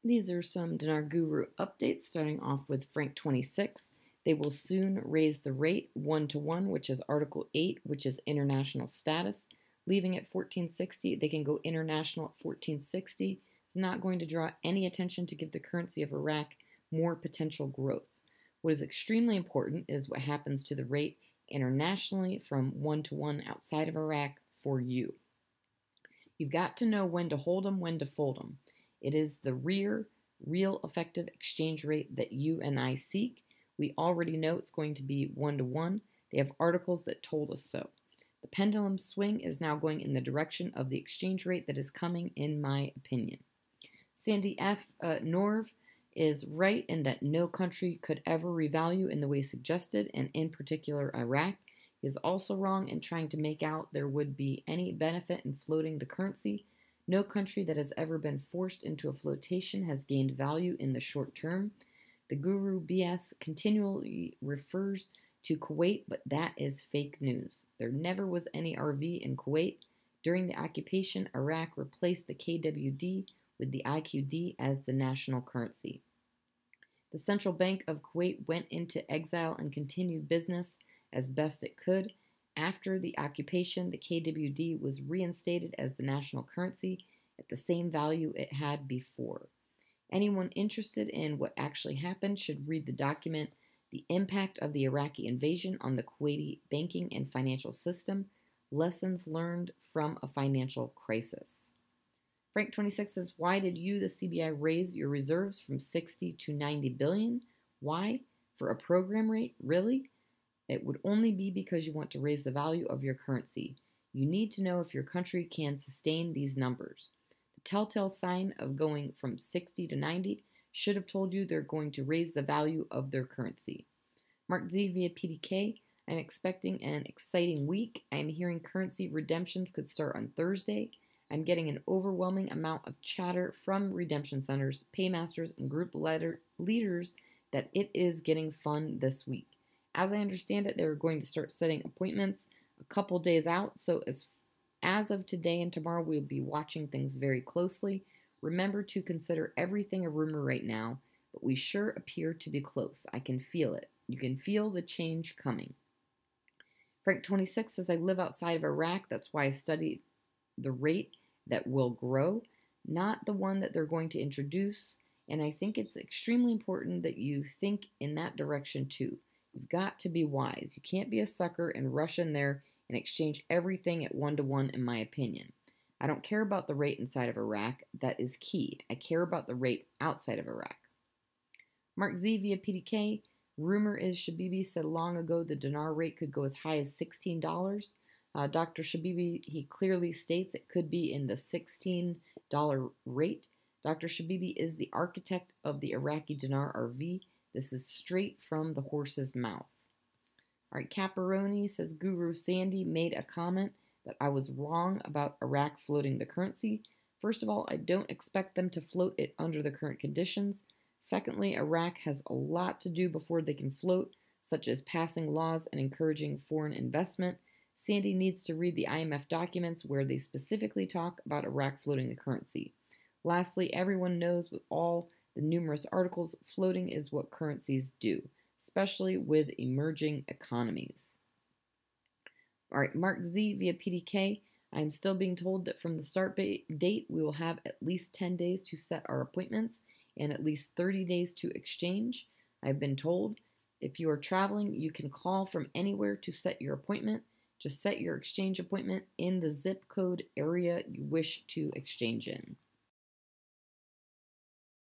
These are some Dinar Guru updates, starting off with Franc 26. They will soon raise the rate 1 to 1, which is Article 8, which is international status. Leaving at 1460, they can go international at 1460. It's not going to draw any attention to give the currency of Iraq more potential growth. What is extremely important is what happens to the rate internationally from 1 to 1 outside of Iraq for you. You've got to know when to hold them, when to fold them. It is the real effective exchange rate that you and I seek. We already know it's going to be 1 to 1. They have articles that told us so. The pendulum swing is now going in the direction of the exchange rate that is coming, in my opinion. Sandy F. Norv is right in that no country could ever revalue in the way suggested, and in particular Iraq. He is also wrong in trying to make out there would be any benefit in floating the currency. No country that has ever been forced into a flotation has gained value in the short term. The Guru BS continually refers to Kuwait, but that is fake news. There never was any RV in Kuwait. During the occupation, Iraq replaced the KWD with the IQD as the national currency. The Central Bank of Kuwait went into exile and continued business as best it could. After the occupation, the KWD was reinstated as the national currency at the same value it had before. Anyone interested in what actually happened should read the document, The Impact of the Iraqi Invasion on the Kuwaiti Banking and Financial System, Lessons Learned from a Financial Crisis. Frank 26 says, why did you, the CBI, raise your reserves from 60 to 90 billion? Why? For a program rate? Really? It would only be because you want to raise the value of your currency. You need to know if your country can sustain these numbers. The telltale sign of going from 60 to 90 should have told you they're going to raise the value of their currency. Mark Z via PDK, I'm expecting an exciting week. I'm hearing currency redemptions could start on Thursday. I'm getting an overwhelming amount of chatter from redemption centers, paymasters, and group leaders that it is getting fun this week. As I understand it, they're going to start setting appointments a couple days out, so as of today and tomorrow, we'll be watching things very closely. Remember to consider everything a rumor right now, but we sure appear to be close. I can feel it. You can feel the change coming. Frank 26 says, I live outside of Iraq. That's why I study the rate that will grow, not the one that they're going to introduce. And I think it's extremely important that you think in that direction too. You've got to be wise. You can't be a sucker and rush in there and exchange everything at 1 to 1, in my opinion. I don't care about the rate inside of Iraq. That is key. I care about the rate outside of Iraq. Mark Z via PDK. Rumor is Shabibi said long ago the dinar rate could go as high as $16. Dr. Shabibi, he clearly states it could be in the $16 rate. Dr. Shabibi is the architect of the Iraqi Dinar RV. This is straight from the horse's mouth. All right, Caparoni says Guru Sandy made a comment that I was wrong about Iraq floating the currency. First of all, I don't expect them to float it under the current conditions. Secondly, Iraq has a lot to do before they can float, such as passing laws and encouraging foreign investment. Sandy needs to read the IMF documents where they specifically talk about Iraq floating the currency. Lastly, everyone knows with all the numerous articles, floating is what currencies do, especially with emerging economies. All right, Mark Z via PDK. I'm still being told that from the start date, we will have at least 10 days to set our appointments and at least 30 days to exchange. I've been told if you are traveling, you can call from anywhere to set your appointment. Just set your exchange appointment in the zip code area you wish to exchange in.